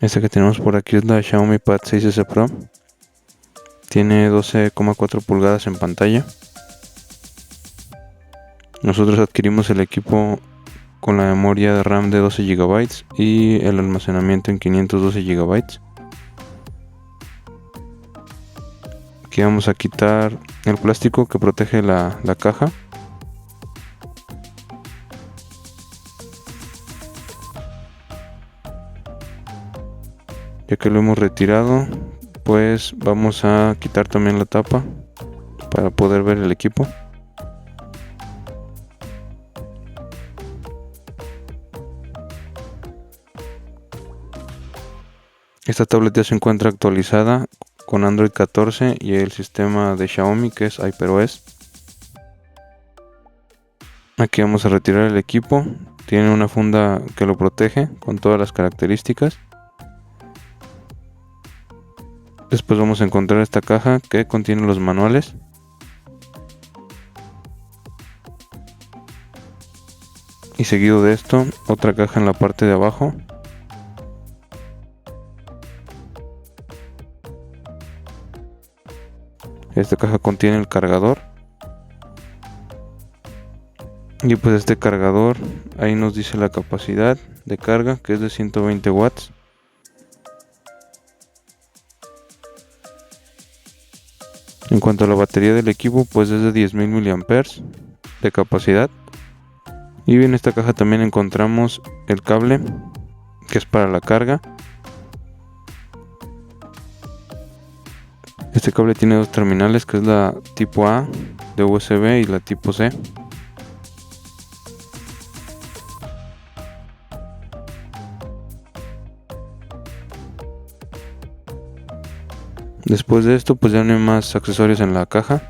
Esta que tenemos por aquí es la Xiaomi Pad 6S Pro. Tiene 12,4 pulgadas en pantalla. Nosotros adquirimos el equipo con la memoria de RAM de 12 GB y el almacenamiento en 512 GB. Aquí vamos a quitar el plástico que protege la caja. Ya que lo hemos retirado, pues vamos a quitar también la tapa para poder ver el equipo. Esta tablet ya se encuentra actualizada con Android 14 y el sistema de Xiaomi que es HyperOS. Aquí vamos a retirar el equipo. Tiene una funda que lo protege con todas las características. Después vamos a encontrar esta caja que contiene los manuales. Y seguido de esto, otra caja en la parte de abajo. Esta caja contiene el cargador. Y pues este cargador, ahí nos dice la capacidad de carga, que es de 120 watts. En cuanto a la batería del equipo, pues es de 10.000 mAh de capacidad. Y en esta caja también encontramos el cable, que es para la carga. Este cable tiene dos terminales, que es la tipo A de USB y la tipo C. Después de esto, pues ya no hay más accesorios en la caja.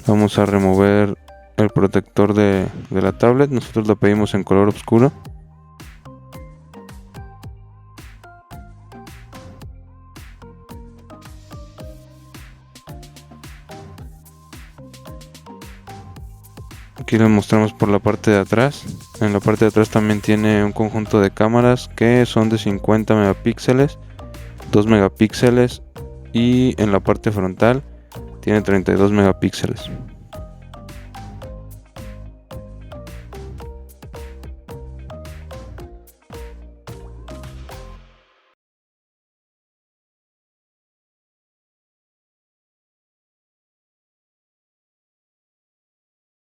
Vamos a remover el protector de la tablet. Nosotros lo pedimos en color oscuro. Aquí lo mostramos por la parte de atrás. En la parte de atrás también tiene un conjunto de cámaras que son de 50 megapíxeles, 2 megapíxeles y en la parte frontal tiene 32 megapíxeles.